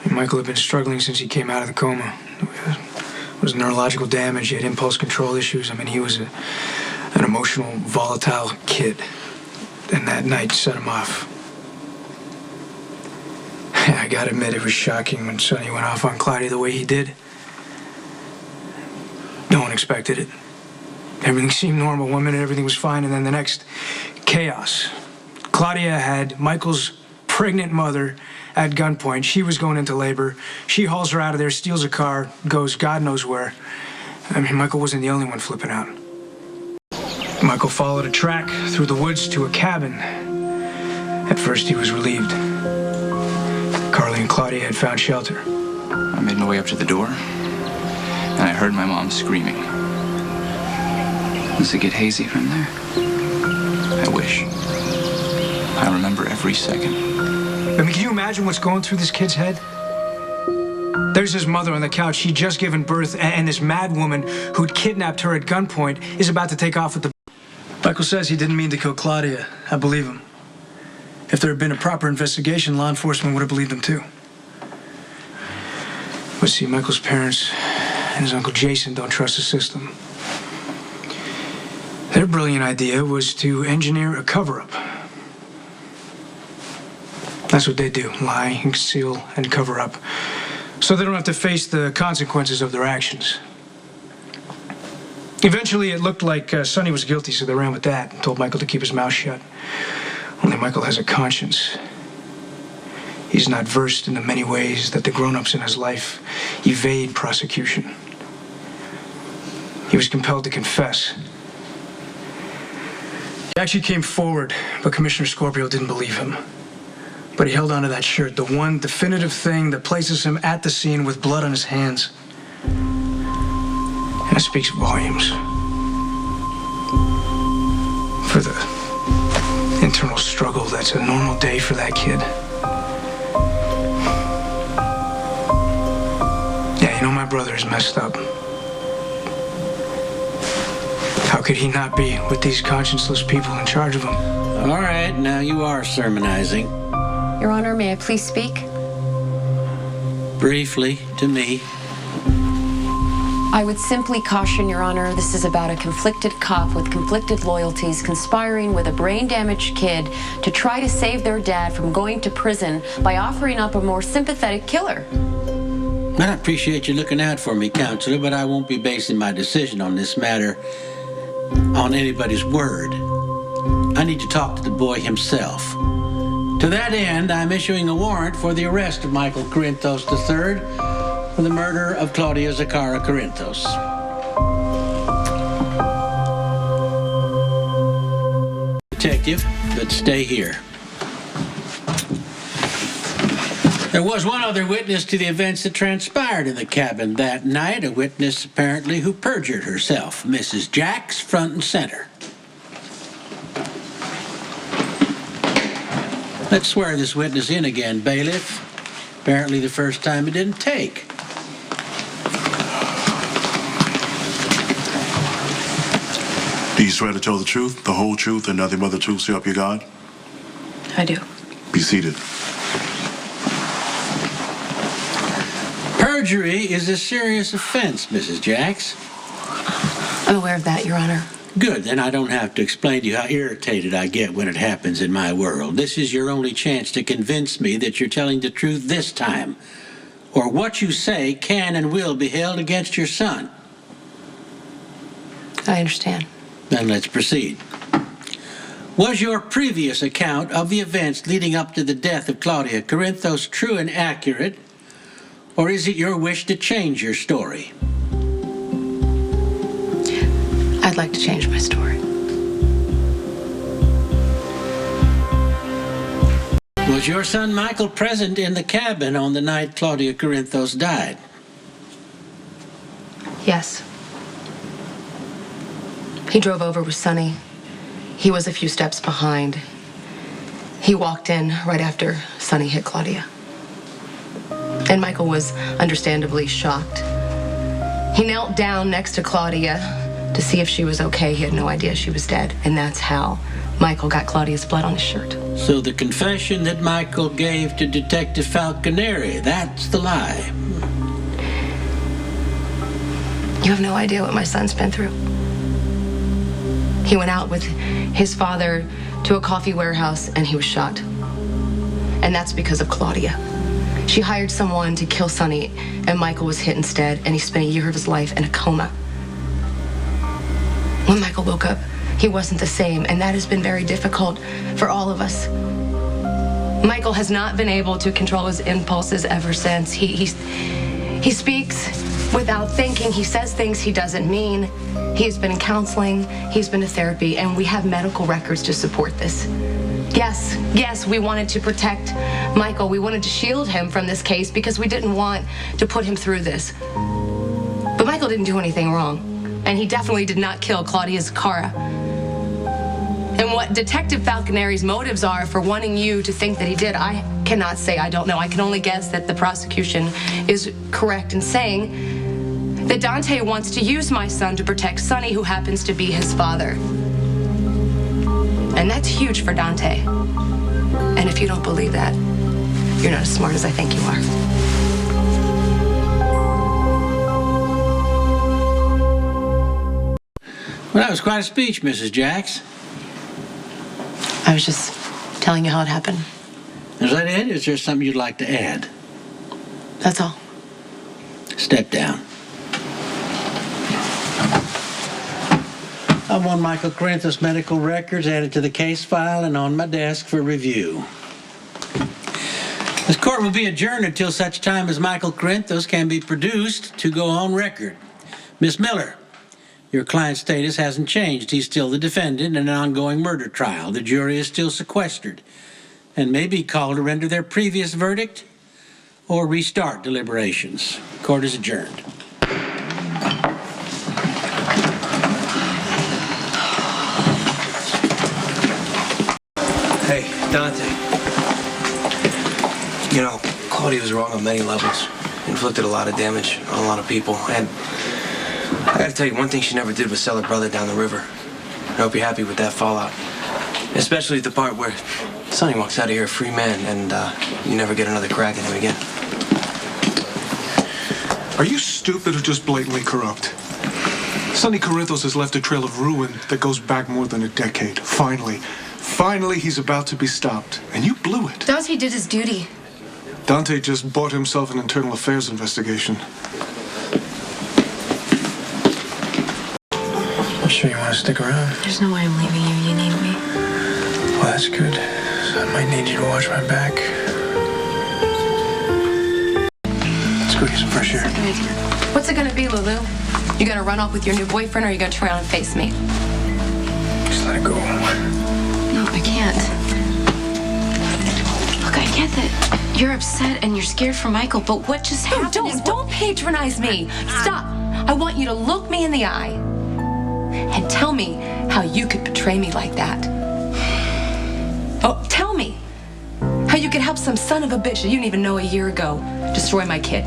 Michael had been struggling since he came out of the coma. It was neurological damage. He had impulse control issues. I mean, he was an emotional, volatile kid. And that night set him off. I gotta admit, it was shocking when Sonny went off on Claudia the way he did. No one expected it. Everything seemed normal. One minute, everything was fine, and then the next, chaos. Claudia had Michael's pregnant mother at gunpoint. She was going into labor. She hauls her out of there, steals a car, goes God knows where. I mean, Michael wasn't the only one flipping out. Michael followed a track through the woods to a cabin. At first, he was relieved. Carly and Claudia had found shelter. I made my way up to the door, and I heard my mom screaming. Does it get hazy from there? I wish. I remember every second. I mean, can you imagine what's going through this kid's head? There's his mother on the couch. She'd just given birth, and this mad woman who'd kidnapped her at gunpoint is about to take off with the... Michael says he didn't mean to kill Claudia. I believe him. If there had been a proper investigation, law enforcement would have believed him too. But see, Michael's parents and his Uncle Jason don't trust the system. Their brilliant idea was to engineer a cover-up. That's what they do, lie, conceal, and cover up, so they don't have to face the consequences of their actions. Eventually, it looked like Sonny was guilty, so they ran with that and told Michael to keep his mouth shut. Only Michael has a conscience. He's not versed in the many ways that the grown-ups in his life evade prosecution. He was compelled to confess. He actually came forward, but Commissioner Scorpio didn't believe him. But he held onto that shirt, the one definitive thing that places him at the scene with blood on his hands. And it speaks volumes for the internal struggle that's a normal day for that kid. Yeah, you know, my brother is messed up. How could he not be with these conscienceless people in charge of him? All right, now you are sermonizing. Your Honor, may I please speak? Briefly, to me. I would simply caution, Your Honor, this is about a conflicted cop with conflicted loyalties conspiring with a brain-damaged kid to try to save their dad from going to prison by offering up a more sympathetic killer. I appreciate you looking out for me, Counselor, but I won't be basing my decision on this matter on anybody's word. I need to talk to the boy himself. To that end, I'm issuing a warrant for the arrest of Michael Corinthos III for the murder of Claudia Zakara Corinthos. Detective, but stay here. There was one other witness to the events that transpired in the cabin that night, a witness apparently who perjured herself, Mrs. Jacks, front and center. Let's swear this witness in again, bailiff. Apparently the first time it didn't take. Do you swear to tell the truth, the whole truth, and nothing but the truth, so help you God? I do. Be seated. Perjury is a serious offense, Mrs. Jacks. I'm aware of that, Your Honor. Good, then I don't have to explain to you how irritated I get when it happens in my world. This is your only chance to convince me that you're telling the truth this time, or what you say can and will be held against your son. I understand. Then let's proceed. Was your previous account of the events leading up to the death of Claudia Corinthos true and accurate, or is it your wish to change your story? I'd like to change my story. Was your son Michael present in the cabin on the night Claudia Corinthos died? Yes. He drove over with Sonny. He was a few steps behind. He walked in right after Sonny hit Claudia. And Michael was understandably shocked. He knelt down next to Claudia to see if she was okay. He had no idea she was dead. And that's how Michael got Claudia's blood on his shirt. So the confession that Michael gave to Detective Falconeri, that's the lie. You have no idea what my son's been through. He went out with his father to a coffee warehouse and he was shot. And that's because of Claudia. She hired someone to kill Sonny and Michael was hit instead and he spent a year of his life in a coma. When Michael woke up, he wasn't the same, and that has been very difficult for all of us. Michael has not been able to control his impulses ever since. He speaks without thinking. He says things he doesn't mean. He's been in counseling. He's been to therapy, and we have medical records to support this. Yes, we wanted to protect Michael. We wanted to shield him from this case because we didn't want to put him through this. But Michael didn't do anything wrong. And he definitely did not kill Claudia Zakara. And what Detective Falconeri's motives are for wanting you to think that he did, I cannot say. I don't know. I can only guess that the prosecution is correct in saying that Dante wants to use my son to protect Sonny, who happens to be his father. And that's huge for Dante. And if you don't believe that, you're not as smart as I think you are. Well, that was quite a speech, Mrs. Jacks. I was just telling you how it happened. Is that it? Is there something you'd like to add? That's all. Step down. I want Michael Corinthos' medical records added to the case file and on my desk for review. This court will be adjourned until such time as Michael Corinthos can be produced to go on record. Miss Miller, your client's status hasn't changed. He's still the defendant in an ongoing murder trial. The jury is still sequestered and may be called to render their previous verdict or restart deliberations. Court is adjourned. Hey, Dante. You know, Claudia was wrong on many levels. Inflicted a lot of damage on a lot of people. And I gotta tell you, one thing she never did was sell her brother down the river. I hope you're happy with that fallout. Especially the part where Sonny walks out of here a free man and you never get another crack at him again. Are you stupid or just blatantly corrupt? Sonny Corinthos has left a trail of ruin that goes back more than a decade. Finally, he's about to be stopped. And you blew it. Dante did his duty. Dante just bought himself an internal affairs investigation. You sure you want to stick around? There's no way I'm leaving you. You need me. Well, that's good. So I might need you to watch my back. Let's go get some fresh air. What's it gonna be, Lulu? You gonna run off with your new boyfriend or are you gonna turn around and face me? Just let it go. No, I can't. Look, I get that you're upset and you're scared for Michael, but what just happened? Don't patronize me. Stop. I want you to look me in the eye and tell me how you could betray me like that. Oh, tell me how you could help some son of a bitch that you didn't even know a year ago destroy my kid.